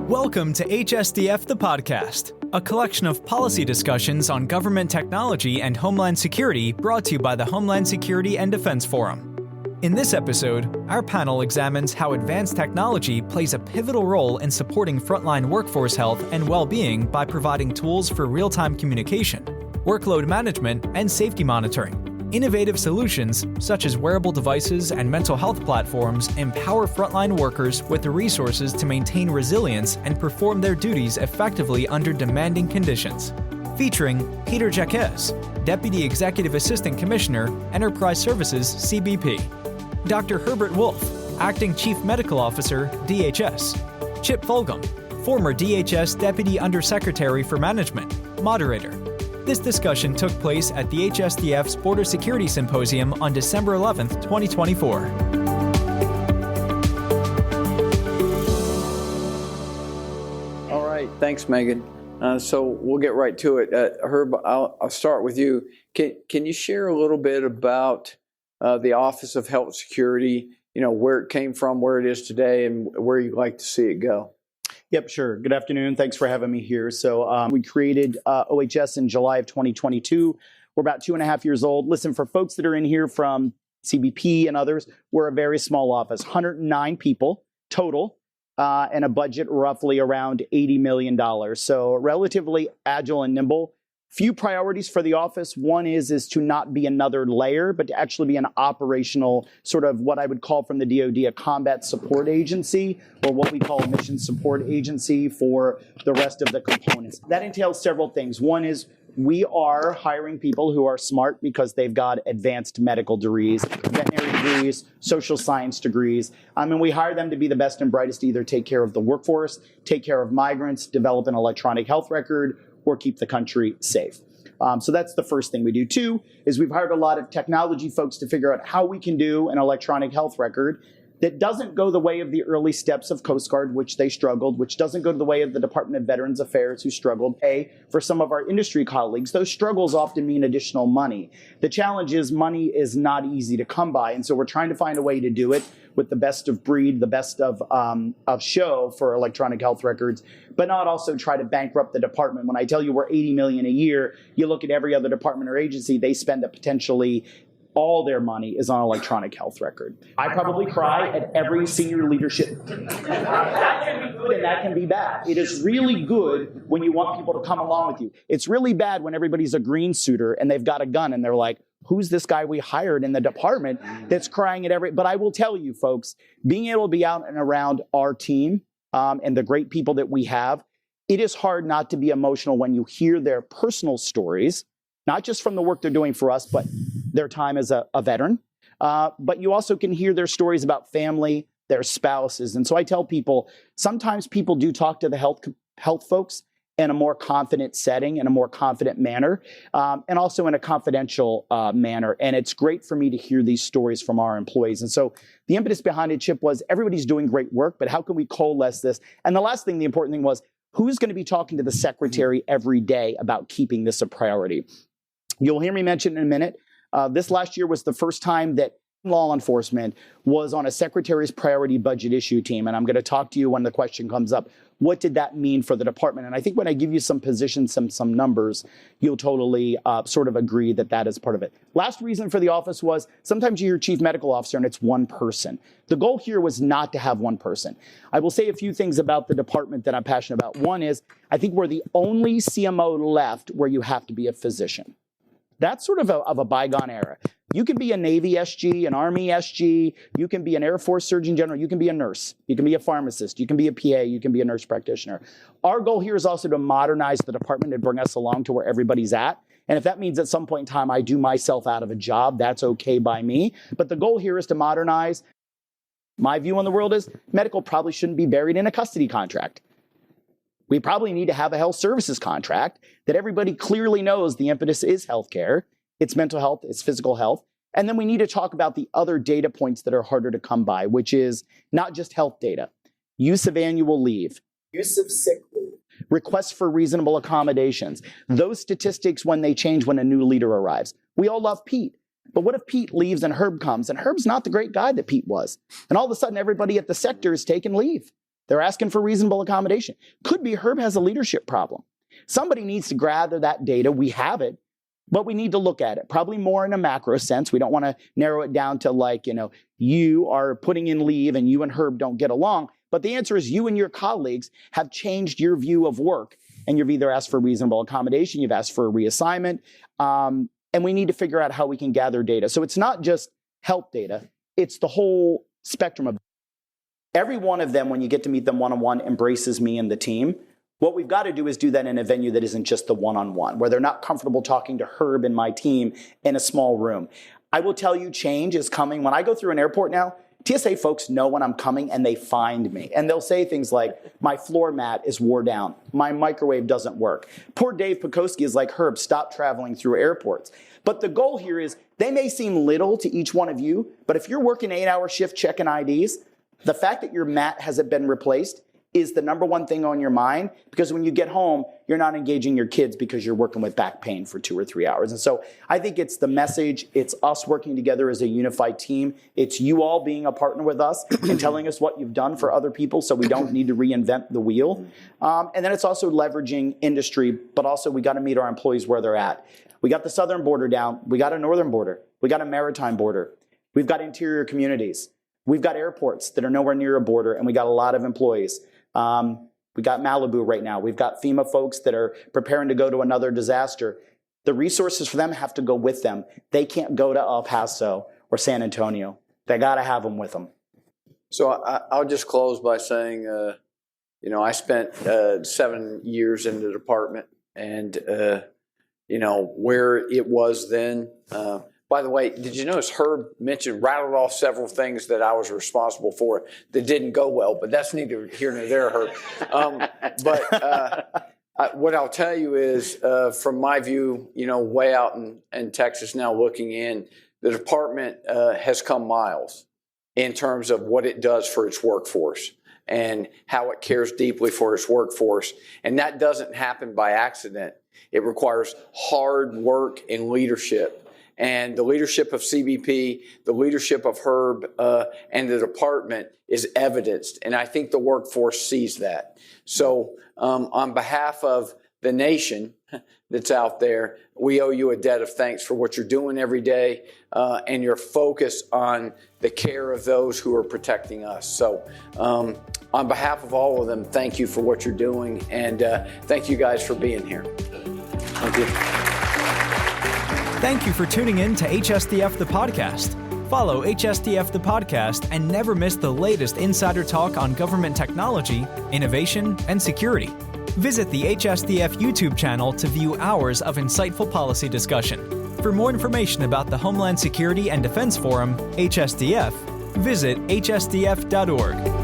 Welcome to HSDF the podcast, a collection of policy discussions on government technology and homeland security brought to you by the Homeland Security and Defense Forum. In this episode, our panel examines how advanced technology plays a pivotal role in supporting frontline workforce health and well-being by providing tools for real-time communication, workload management, and safety monitoring. Innovative solutions, such as wearable devices and mental health platforms, empower frontline workers with the resources to maintain resilience and perform their duties effectively under demanding conditions. Featuring Peter Jaquez, Deputy Executive Assistant Commissioner, Enterprise Services, CBP. Dr. Herbert Wolfe, Acting Chief Medical Officer, DHS. Chip Fulghum, former DHS Deputy Under Secretary for Management, moderator. This discussion took place at the HSDF's Border Security Symposium on December 11th, 2024. All right, thanks, Megan. So we'll get right to it. Herb, I'll start with you. Can you share a little bit about the Office of Health Security, where it came from, where it is today, and where you'd like to see it go? Yep, sure. Good afternoon. Thanks for having me here. So we created OHS in July of 2022. We're about 2.5 years old. Listen, for folks that are in here from CBP and others, we're a very small office, 109 people total, and a budget roughly around $80 million. So relatively agile and nimble. Few priorities for the office. One is to not be another layer, but to actually be an operational sort of what I would call from the DoD a combat support agency, or what we call a mission support agency for the rest of the components. That entails several things. One is we are hiring people who are smart because they've got advanced medical degrees, veterinary degrees, social science degrees. And we hire them to be the best and brightest to either take care of the workforce, take care of migrants, develop an electronic health record, or keep the country safe. So that's the first thing we do. Two is we've hired a lot of technology folks to figure out how we can do an electronic health record that doesn't go the way of the early steps of Coast Guard, which they struggled, which doesn't go to the way of the Department of Veterans Affairs, who struggled. For some of our industry colleagues, those struggles often mean additional money. The challenge is money is not easy to come by, and so we're trying to find a way to do it with the best of breed, the best of show for electronic health records, but not also try to bankrupt the department. When I tell you we're $80 million a year, you look at every other department or agency, they spend potentially all their money is on electronic health record. I probably cry at every senior leadership. That can be good and that can be bad. It is really good when you want people to come along with you. It's really bad when everybody's a green suitor and they've got a gun and they're like, who's this guy we hired in the department that's crying at every... But I will tell you, folks, being able to be out and around our team and the great people that we have, it is hard not to be emotional when you hear their personal stories, not just from the work they're doing for us, but their time as a veteran. But you also can hear their stories about family, their spouses. And so I tell people, sometimes people do talk to the health folks in a more confident setting, in a more confident manner, and also in a confidential manner. And it's great for me to hear these stories from our employees. And so the impetus behind it, Chip, was everybody's doing great work, but how can we coalesce this? And the last thing, the important thing was, who's going to be talking to the secretary every day about keeping this a priority? You'll hear me mention in a minute, this last year was the first time that law enforcement was on a secretary's priority budget issue team. And I'm going to talk to you when the question comes up. What did that mean for the department? And I think when I give you some positions, some numbers, you'll totally sort of agree that that is part of it. Last reason for the office was sometimes you hear chief medical officer and it's one person. The goal here was not to have one person. I will say a few things about the department that I'm passionate about. One is I think we're the only CMO left where you have to be a physician. That's sort of a bygone era. You can be a Navy SG, an Army SG, you can be an Air Force Surgeon General, you can be a nurse, you can be a pharmacist, you can be a PA, you can be a nurse practitioner. Our goal here is also to modernize the department and bring us along to where everybody's at. And if that means at some point in time I do myself out of a job, that's okay by me. But the goal here is to modernize. My view on the world is medical probably shouldn't be buried in a custody contract. We probably need to have a health services contract that everybody clearly knows the impetus is healthcare, it's mental health, it's physical health. And then we need to talk about the other data points that are harder to come by, which is not just health data, use of annual leave, use of sick leave, requests for reasonable accommodations, those statistics when they change when a new leader arrives. We all love Pete. But what if Pete leaves and Herb comes? And Herb's not the great guy that Pete was. And all of a sudden, everybody at the sector is taking leave. They're asking for reasonable accommodation. Could be Herb has a leadership problem. Somebody needs to gather that data. We have it, but we need to look at it, probably more in a macro sense. We don't want to narrow it down to like, you are putting in leave and you and Herb don't get along. But the answer is you and your colleagues have changed your view of work, and you've either asked for reasonable accommodation, you've asked for a reassignment, and we need to figure out how we can gather data. So it's not just health data, it's the whole spectrum of every one of them. When you get to meet them one-on-one, embraces me and the team. What we've got to do is do that in a venue that isn't just the one-on-one, where they're not comfortable talking to Herb and my team in a small room. I will tell you, change is coming. When I go through an airport now, TSA folks know when I'm coming and they find me. And they'll say things like, my floor mat is wore down. My microwave doesn't work. Poor Dave Pekoski is like, Herb, stop traveling through airports. But the goal here is they may seem little to each one of you, but if you're working 8-hour shift checking IDs, the fact that your mat hasn't been replaced is the number one thing on your mind, because when you get home, you're not engaging your kids because you're working with back pain for 2 or 3 hours. And so I think it's the message. It's us working together as a unified team. It's you all being a partner with us and telling us what you've done for other people so we don't need to reinvent the wheel. And then it's also leveraging industry, but also we got to meet our employees where they're at. We got the southern border down. We got a northern border. We got a maritime border. We've got interior communities. We've got airports that are nowhere near a border, and we got a lot of employees. We got Malibu right now. We've got FEMA folks that are preparing to go to another disaster. The resources for them have to go with them. They can't go to El Paso or San Antonio. They got to have them with them. So I'll just close by saying, I spent 7 years in the department, and, where it was then. By the way, did you notice Herb rattled off several things that I was responsible for that didn't go well, but that's neither here nor there, Herb. What I'll tell you is, from my view, way out in Texas now looking in, the department has come miles in terms of what it does for its workforce and how it cares deeply for its workforce. And that doesn't happen by accident. It requires hard work and leadership. And the leadership of CBP, the leadership of Herb, and the department is evidenced. And I think the workforce sees that. So on behalf of the nation that's out there, we owe you a debt of thanks for what you're doing every day and your focus on the care of those who are protecting us. So on behalf of all of them, thank you for what you're doing. And thank you guys for being here. Thank you. Thank you for tuning in to HSDF the Podcast. Follow HSDF the Podcast and never miss the latest insider talk on government technology, innovation, and security. Visit the HSDF YouTube channel to view hours of insightful policy discussion. For more information about the Homeland Security and Defense Forum, HSDF, visit hsdf.org.